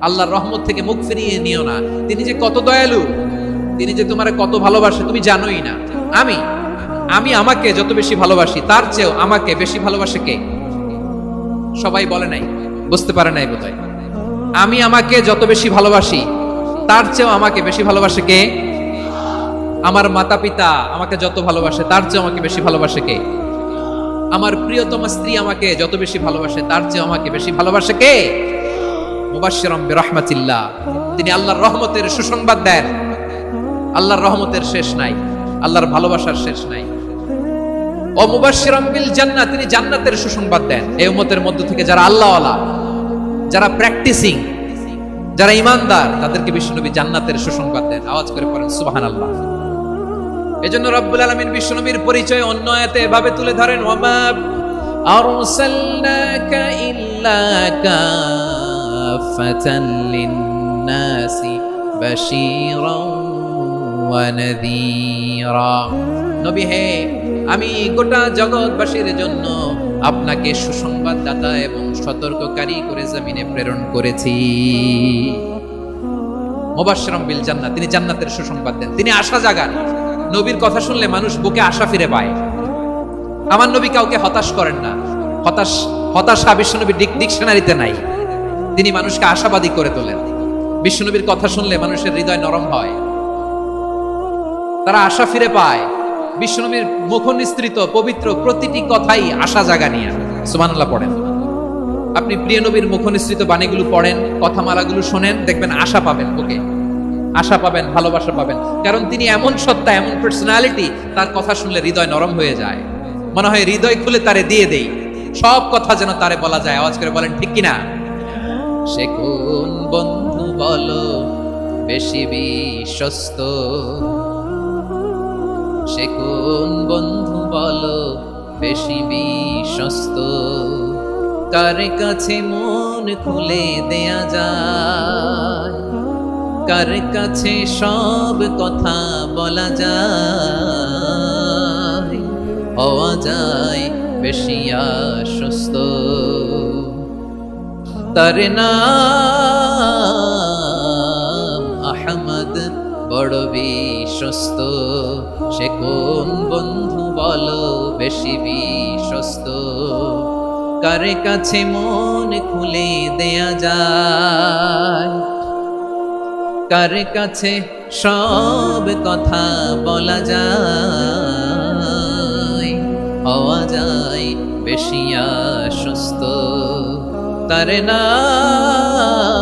আল্লাহর রহমত থেকে মুখ ফিরিয়ে নিও না। তিনি যে কত দয়ালু, তিনি যে তোমারে কত ভালোবাসে তুমি জানোই না। আমি আমাকে যত বেশি ভালোবাসি তার চেয়েও আমাকে বেশি ভালোবাসে কে? সবাই বলে নাই, বুঝতে পারে নাই বোধহয়। আমি আমাকে যত বেশি ভালোবাসি তার চেয়েও আমাকে বেশি ভালোবাসে কে? আমার মাতা পিতা আমাকে যত ভালোবাসে তার চেয়েও আমাকে বেশি ভালোবাসে কে? আমার প্রিয়তমা স্ত্রী আমাকে যত বেশি ভালোবাসে তার চেয়েও আমাকে বেশি ভালোবাসে কে? মুবাশশিরাম বিরহমাতিল্লাহ, তিনি আল্লাহর রহমতের সুসংবাদ দেন। আল্লাহর রহমতের শেষ নাই, আল্লাহর ভালোবাসার শেষ নাই। ও মুবাশশিরাম বিল জান্নাহ, তিনি জান্নাতের সুসংবাদ দেন। এই উম্মতের মধ্য থেকে যারা আল্লাহওয়ালা, যারা প্র্যাকটিসিং, যারা ঈমানদার, তাদেরকে বিশ্বনবী জান্নাতের সুসংবাদ দেন। আওয়াজ করে পড়েন সুবহানাল্লাহ। এজন্য রব্বুল আলামিন বিশ্বনবীর পরিচয় অন্য আয়াতে এভাবে তুলে ধরেন, ওয়ামা আরসালনাকা ইল্লা কাফাতান লিন-নাসি বাশীরাও ওয়া নাযীরা। নবী হে, আমি গোটা জগৎবাসীর জন্য আপনাকে সুসংবাদদাতা এবং সতর্ককারী করে জমিনে প্রেরণ করেছি। মুবাশশিরাম বিল জান্নাহ, তিনি জান্নাতের সুসংবাদ দেন, তিনি আশা জাগান। নবীর কথা শুনলে মানুষ বুকে আশা ফিরে পায়। আমার নবী কাউকে হতাশ করেন না। হতাশা বিশ্বনবীর ডিকশনারিতে নাই। তিনি মানুষকে আশাবাদী করে তোলেন। বিশ্বনবীর কথা শুনলে মানুষের হৃদয় নরম হয়, তারা আশা ফিরে পায়। বিশ্বনবীর মুখ নিঃসৃত পবিত্র প্রতিটি কথাই আশা জাগানিয়া। সুবহানাল্লাহ পড়েন। আপনি প্রিয় নবীর মুখ নিঃসৃত বাণীগুলো পড়েন, কথামালাগুলো শোনেন, দেখবেন আশা পাবেন, বুকে আশা পাবেন, ভালোবাসা পাবেন। কারণ তিনি এমন সত্তা, এমন পার্সোনালিটি, তার কথা শুনলে হৃদয় নরম হয়ে যায়। মনে হয় হৃদয় খুলে তারে দিয়ে দেই, সব কথা যেন তারে বলা যায়। আওয়াজ করে বলেন ঠিক কিনা? সে কোন বন্ধু বলো বেশি বিশ্বস্ত, সে কোন বন্ধু বলো বেশি বিশ্বস্ত, কার কাছে মন খুলে দেয়া যায়, কার কাছে সব কথা বলা যায়, হওয়া যায় বেশি আশ্বস্ত। তার নাম আহমদ, বড় বিশ্বস্ত। সে কোন বন্ধু বলো বেশি বিশ্বস্ত, কার কাছে মন খুলে দেয়া যায়, কার কাছে সব কথা বলা যায়, হওয়া যায় বেশি আশ্বস্ত। তার নাম